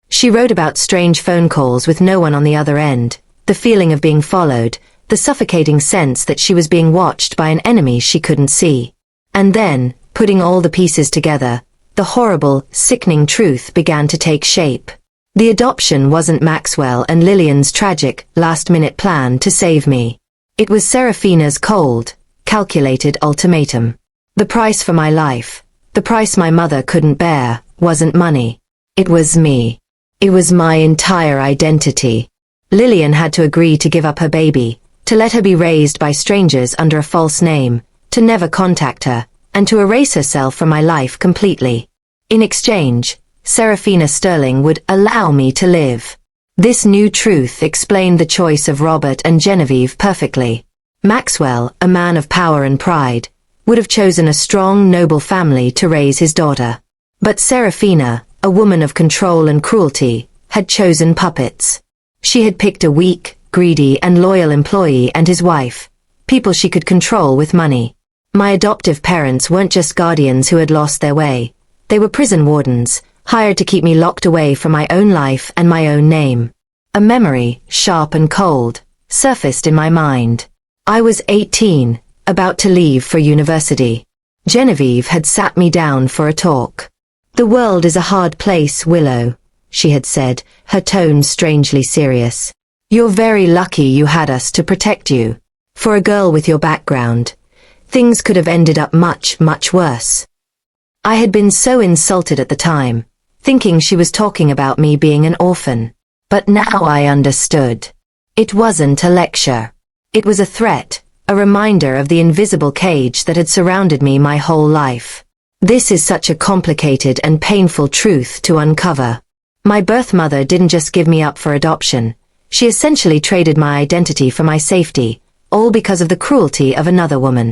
She wrote about strange phone calls with no one on the other end, the feeling of being followed, the suffocating sense that she was being watched by an enemy she couldn't see. And then, putting all the pieces together, the horrible, sickening truth began to take shape. The adoption wasn't Maxwell and Lillian's tragic, last-minute plan to save me. It was Serafina's cold, calculated ultimatum. The price for my life, the price my mother couldn't bear, wasn't money. It was me. It was my entire identity. Lillian had to agree to give up her baby, to let her be raised by strangers under a false name, to never contact her, and to erase herself from my life completely. In exchange, Serafina Sterling would allow me to live. This new truth explained the choice of Robert and Genevieve perfectly. Maxwell, a man of power and pride, would have chosen a strong, noble family to raise his daughter. But Serafina, a woman of control and cruelty, had chosen puppets. She had picked a weak, greedy and loyal employee and his wife, people she could control with money. My adoptive parents weren't just guardians who had lost their way. They were prison wardens, hired to keep me locked away from my own life and my own name. A memory, sharp and cold, surfaced in my mind. I was 18, about to leave for university. Genevieve had sat me down for a talk. "The world is a hard place, Willow," she had said, her tone strangely serious. "You're very lucky you had us to protect you. For a girl with your background, things could have ended up much, much worse." I had been so insulted at the time, thinking she was talking about me being an orphan. But now I understood. It wasn't a lecture. It was a threat, a reminder of the invisible cage that had surrounded me my whole life. This is such a complicated and painful truth to uncover. My birth mother didn't just give me up for adoption. She essentially traded my identity for my safety, all because of the cruelty of another woman.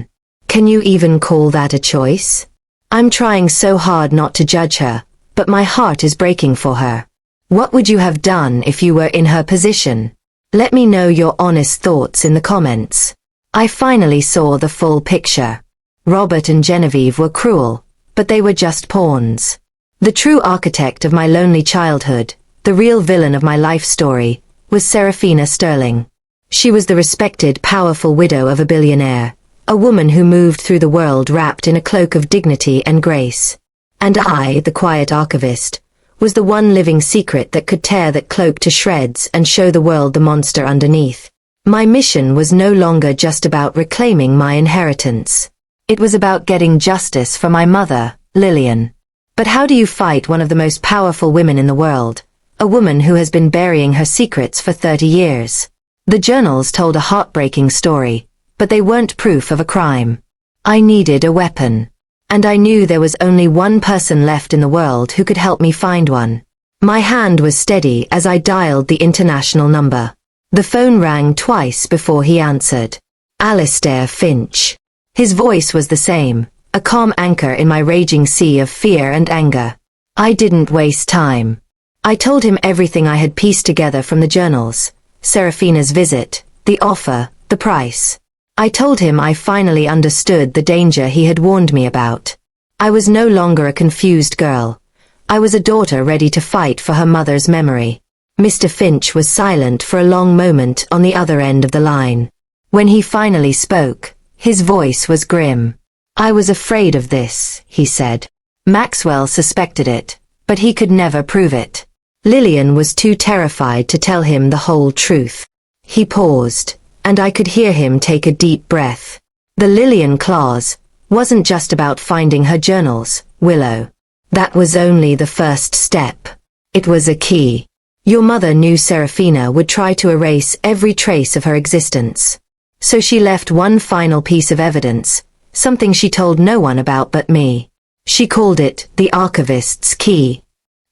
Can you even call that a choice? I'm trying so hard not to judge her, but my heart is breaking for her. What would you have done if you were in her position? Let me know your honest thoughts in the comments. I finally saw the full picture. Robert and Genevieve were cruel, but they were just pawns. The true architect of my lonely childhood, the real villain of my life story, was Serafina Sterling. She was the respected, powerful widow of a billionaire, a woman who moved through the world wrapped in a cloak of dignity and grace. And I, the quiet archivist, was the one living secret that could tear that cloak to shreds and show the world the monster underneath. My mission was no longer just about reclaiming my inheritance. It was about getting justice for my mother, Lillian. But how do you fight one of the most powerful women in the world, a woman who has been burying her secrets for 30 years? The journals told a heartbreaking story, but they weren't proof of a crime. I needed a weapon. And I knew there was only one person left in the world who could help me find one. My hand was steady as I dialed the international number. The phone rang twice before he answered. Alistair Finch. His voice was the same, a calm anchor in my raging sea of fear and anger. I didn't waste time. I told him everything I had pieced together from the journals, Serafina's visit, the offer, the price. I told him I finally understood the danger he had warned me about. I was no longer a confused girl. I was a daughter ready to fight for her mother's memory. Mr. Finch was silent for a long moment on the other end of the line. When he finally spoke, his voice was grim. "I was afraid of this," he said. Maxwell suspected it, but he could never prove it. Lillian was too terrified to tell him the whole truth. He paused, and I could hear him take a deep breath. The Lillian clause wasn't just about finding her journals, Willow. That was only the first step. It was a key. Your mother knew Serafina would try to erase every trace of her existence. So she left one final piece of evidence, something she told no one about but me. She called it the archivist's key.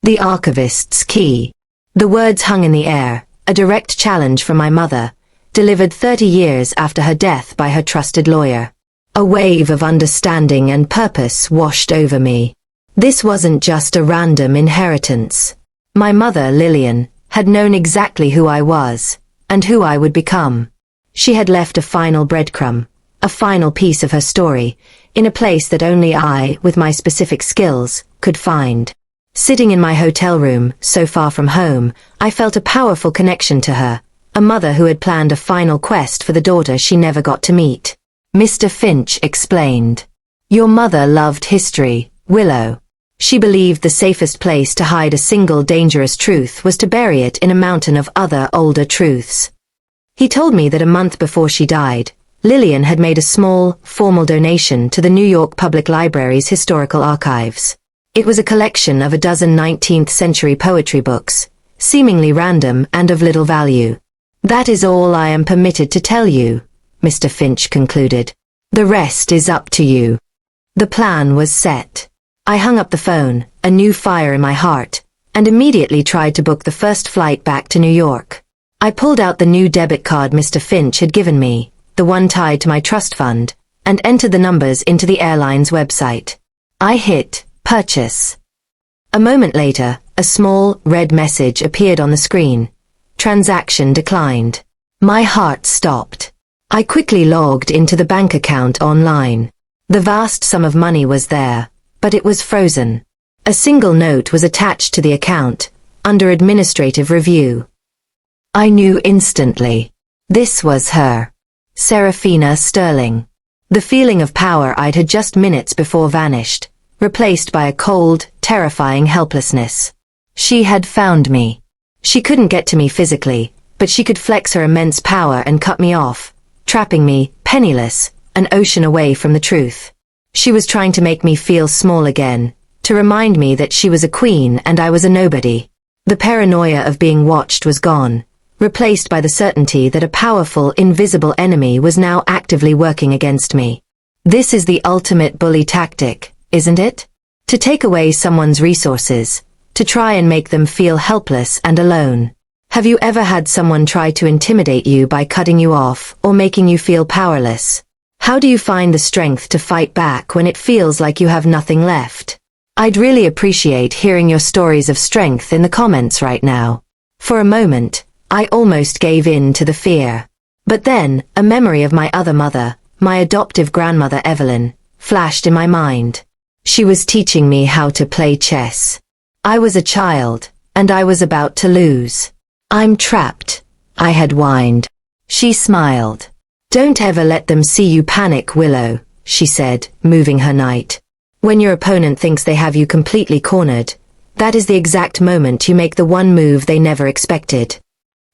The archivist's key. The words hung in the air, a direct challenge from my mother, delivered 30 years after her death by her trusted lawyer. A wave of understanding and purpose washed over me. This wasn't just a random inheritance. My mother, Lillian, had known exactly who I was, and who I would become. She had left a final breadcrumb, a final piece of her story, in a place that only I, with my specific skills, could find. Sitting in my hotel room, so far from home, I felt a powerful connection to her, a mother who had planned a final quest for the daughter she never got to meet. Mr. Finch explained. "Your mother loved history, Willow. She believed the safest place to hide a single dangerous truth was to bury it in a mountain of other older truths. He told me that a month before she died, Lillian had made a small, formal donation to the New York Public Library's historical archives. It was a collection of a dozen 19th-century poetry books, seemingly random and of little value. "That is all I am permitted to tell you," Mr. Finch concluded. "The rest is up to you." The plan was set. I hung up the phone, a new fire in my heart, and immediately tried to book the first flight back to New York. I pulled out the new debit card Mr. Finch had given me, the one tied to my trust fund, and entered the numbers into the airline's website. I hit purchase. A moment later, a small, red message appeared on the screen. Transaction declined. My heart stopped. I quickly logged into the bank account online. The vast sum of money was there, but it was frozen. A single note was attached to the account, under administrative review. I knew instantly. This was her. Serafina Sterling. The feeling of power I'd had just minutes before vanished, replaced by a cold, terrifying helplessness. She had found me. She couldn't get to me physically, but she could flex her immense power and cut me off, trapping me, penniless, an ocean away from the truth. She was trying to make me feel small again, to remind me that she was a queen and I was a nobody. The paranoia of being watched was gone, replaced by the certainty that a powerful, invisible enemy was now actively working against me. This is the ultimate bully tactic, isn't it? To take away someone's resources, to try and make them feel helpless and alone. Have you ever had someone try to intimidate you by cutting you off or making you feel powerless? How do you find the strength to fight back when it feels like you have nothing left? I'd really appreciate hearing your stories of strength in the comments right now. For a moment, I almost gave in to the fear. But then, a memory of my other mother, my adoptive grandmother Evelyn, flashed in my mind. She was teaching me how to play chess. I was a child, and I was about to lose. "I'm trapped," I had whined. She smiled. "Don't ever let them see you panic, Willow," she said, moving her knight. "When your opponent thinks they have you completely cornered, that is the exact moment you make the one move they never expected."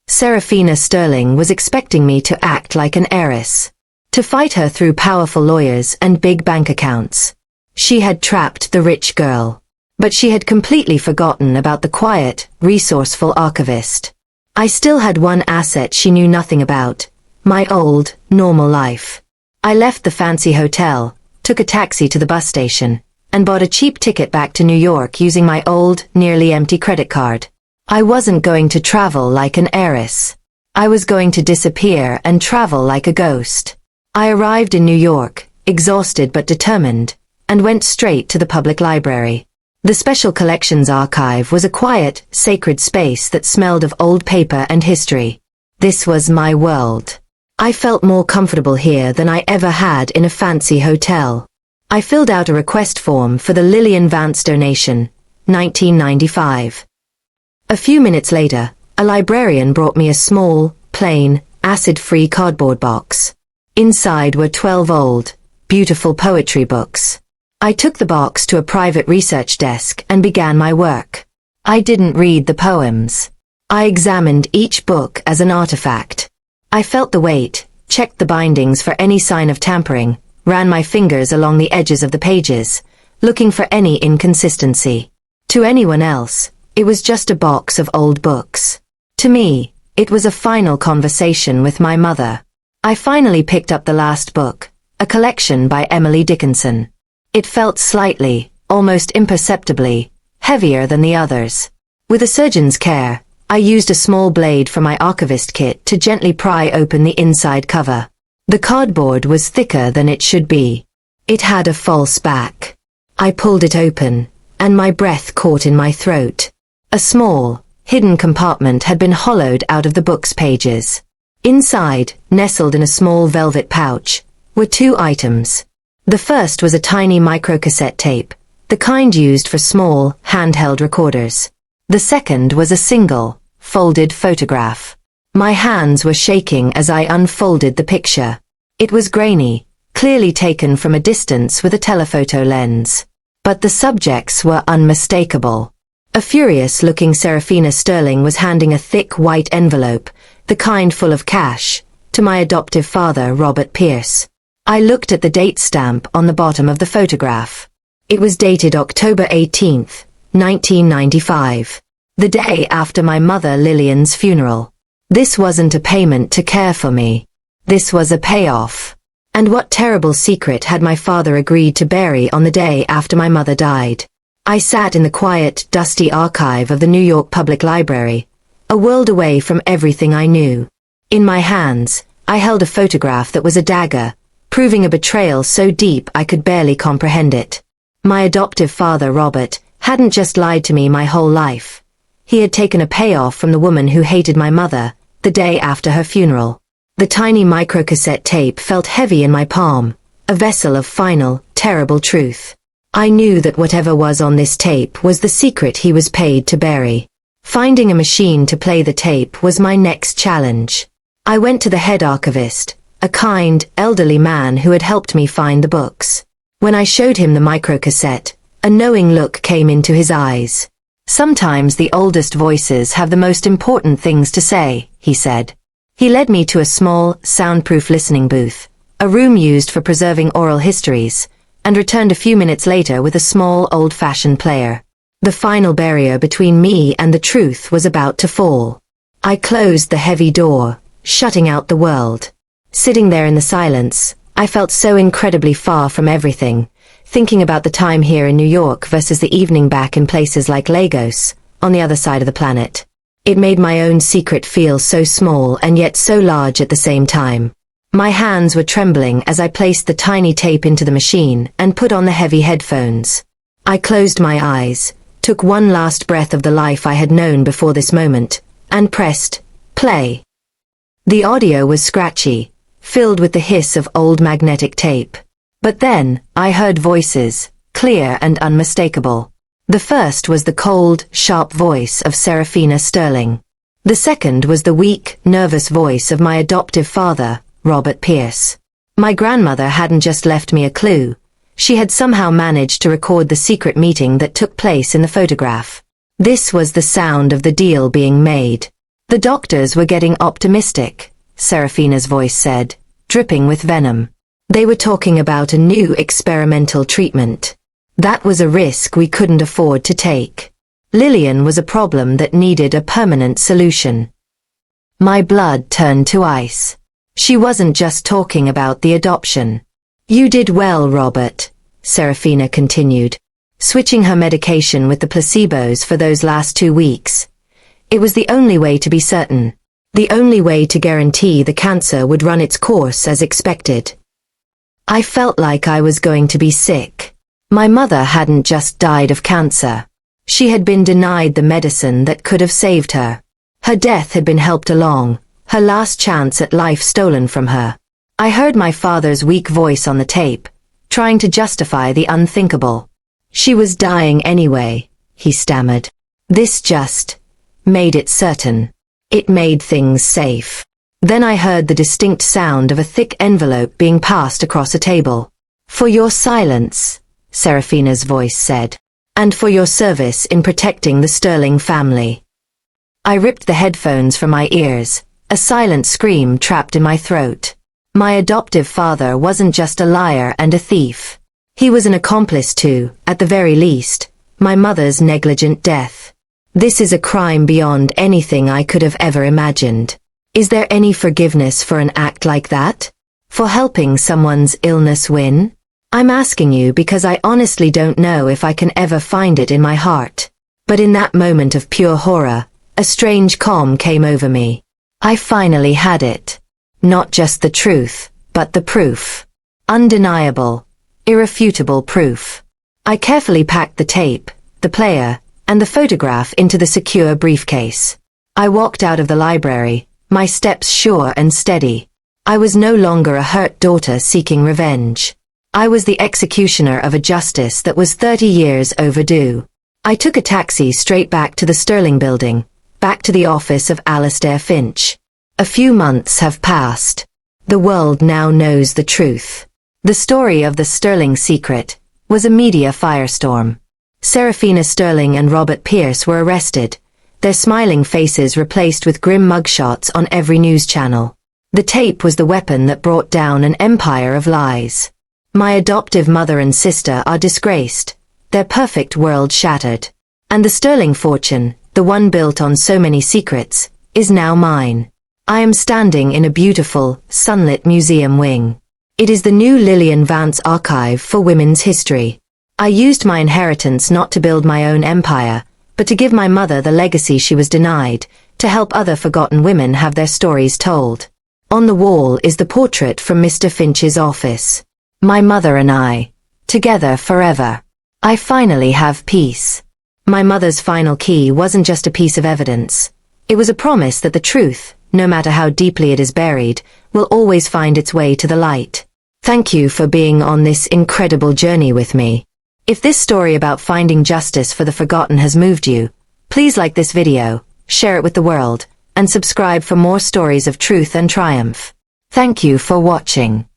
Serafina Sterling was expecting me to act like an heiress, to fight her through powerful lawyers and big bank accounts. She had trapped the rich girl, but she had completely forgotten about the quiet, resourceful archivist. I still had one asset she knew nothing about. My old, normal life. I left the fancy hotel, took a taxi to the bus station, and bought a cheap ticket back to New York using my old, nearly empty credit card. I wasn't going to travel like an heiress. I was going to disappear and travel like a ghost. I arrived in New York, exhausted but determined, and went straight to the public library. The Special Collections Archive was a quiet, sacred space that smelled of old paper and history. This was my world. I felt more comfortable here than I ever had in a fancy hotel. I filled out a request form for the Lillian Vance donation, 1995. A few minutes later, a librarian brought me a small, plain, acid-free cardboard box. Inside were 12 old, beautiful poetry books. I took the box to a private research desk and began my work. I didn't read the poems. I examined each book as an artifact. I felt the weight, checked the bindings for any sign of tampering, ran my fingers along the edges of the pages, looking for any inconsistency. To anyone else, it was just a box of old books. To me, it was a final conversation with my mother. I finally picked up the last book, a collection by Emily Dickinson. It felt slightly, almost imperceptibly, heavier than the others. With a surgeon's care, I used a small blade from my archivist kit to gently pry open the inside cover. The cardboard was thicker than it should be. It had a false back. I pulled it open, and my breath caught in my throat. A small, hidden compartment had been hollowed out of the book's pages. Inside, nestled in a small velvet pouch, were two items. The first was a tiny microcassette tape, the kind used for small, handheld recorders. The second was a single, folded photograph. My hands were shaking as I unfolded the picture. It was grainy, clearly taken from a distance with a telephoto lens. But the subjects were unmistakable. A furious-looking Serafina Sterling was handing a thick white envelope, the kind full of cash, to my adoptive father, Robert Pierce. I looked at the date stamp on the bottom of the photograph. It was dated October 18th, 1995, the day after my mother Lillian's funeral. This wasn't a payment to care for me. This was a payoff. And what terrible secret had my father agreed to bury on the day after my mother died? I sat in the quiet, dusty archive of the New York Public Library, a world away from everything I knew. In my hands, I held a photograph that was a dagger, proving a betrayal so deep I could barely comprehend it. My adoptive father, Robert, hadn't just lied to me my whole life. He had taken a payoff from the woman who hated my mother, the day after her funeral. The tiny microcassette tape felt heavy in my palm, a vessel of final, terrible truth. I knew that whatever was on this tape was the secret he was paid to bury. Finding a machine to play the tape was my next challenge. I went to the head archivist, a kind, elderly man who had helped me find the books. When I showed him the microcassette, a knowing look came into his eyes. "Sometimes the oldest voices have the most important things to say," he said. He led me to a small, soundproof listening booth, a room used for preserving oral histories, and returned a few minutes later with a small, old-fashioned player. The final barrier between me and the truth was about to fall. I closed the heavy door, shutting out the world. Sitting there in the silence, I felt so incredibly far from everything, thinking about the time here in New York versus the evening back in places like Lagos, on the other side of the planet. It made my own secret feel so small and yet so large at the same time. My hands were trembling as I placed the tiny tape into the machine and put on the heavy headphones. I closed my eyes, took one last breath of the life I had known before this moment, and pressed play. The audio was scratchy, filled with the hiss of old magnetic tape. But then, I heard voices, clear and unmistakable. The first was the cold, sharp voice of Serafina Sterling. The second was the weak, nervous voice of my adoptive father, Robert Pierce. My grandmother hadn't just left me a clue. She had somehow managed to record the secret meeting that took place in the photograph. This was the sound of the deal being made. "The doctors were getting optimistic," Serafina's voice said, dripping with venom. "They were talking about a new experimental treatment. That was a risk we couldn't afford to take. Lillian was a problem that needed a permanent solution." My blood turned to ice. She wasn't just talking about the adoption. "You did well, Robert," Serafina continued, switching her medication with the placebos for those last 2 weeks. "It was the only way to be certain. The only way to guarantee the cancer would run its course as expected." I felt like I was going to be sick. My mother hadn't just died of cancer. She had been denied the medicine that could have saved her. Her death had been helped along, her last chance at life stolen from her. I heard my father's weak voice on the tape, trying to justify the unthinkable. "She was dying anyway," he stammered. "This just made it certain. It made things safe." Then I heard the distinct sound of a thick envelope being passed across a table. "For your silence," Serafina's voice said, "and for your service in protecting the Sterling family." I ripped the headphones from my ears, a silent scream trapped in my throat. My adoptive father wasn't just a liar and a thief. He was an accomplice to, at the very least, my mother's negligent death. This is a crime beyond anything I could have ever imagined. Is there any forgiveness for an act like that? For helping someone's illness win? I'm asking you because I honestly don't know if I can ever find it in my heart. But in that moment of pure horror, a strange calm came over me. I finally had it. Not just the truth, but the proof. Undeniable, irrefutable proof. I carefully packed the tape, the player, and the photograph into the secure briefcase. I walked out of the library, my steps sure and steady. I was no longer a hurt daughter seeking revenge. I was the executioner of a justice that was 30 years overdue. I took a taxi straight back to the Sterling building, back to the office of Alistair Finch. A few months have passed. The world now knows the truth. The story of the Sterling secret, was a media firestorm. Serafina Sterling and Robert Pierce were arrested, their smiling faces replaced with grim mugshots on every news channel. The tape was the weapon that brought down an empire of lies. My adoptive mother and sister are disgraced, their perfect world shattered. And the Sterling fortune, the one built on so many secrets, is now mine. I am standing in a beautiful, sunlit museum wing. It is the new Lillian Vance archive for women's history. I used my inheritance not to build my own empire, but to give my mother the legacy she was denied, to help other forgotten women have their stories told. On the wall is the portrait from Mr. Finch's office. My mother and I, together forever. I finally have peace. My mother's final key wasn't just a piece of evidence. It was a promise that the truth, no matter how deeply it is buried, will always find its way to the light. Thank you for being on this incredible journey with me. If this story about finding justice for the forgotten has moved you, please like this video, share it with the world, and subscribe for more stories of truth and triumph. Thank you for watching.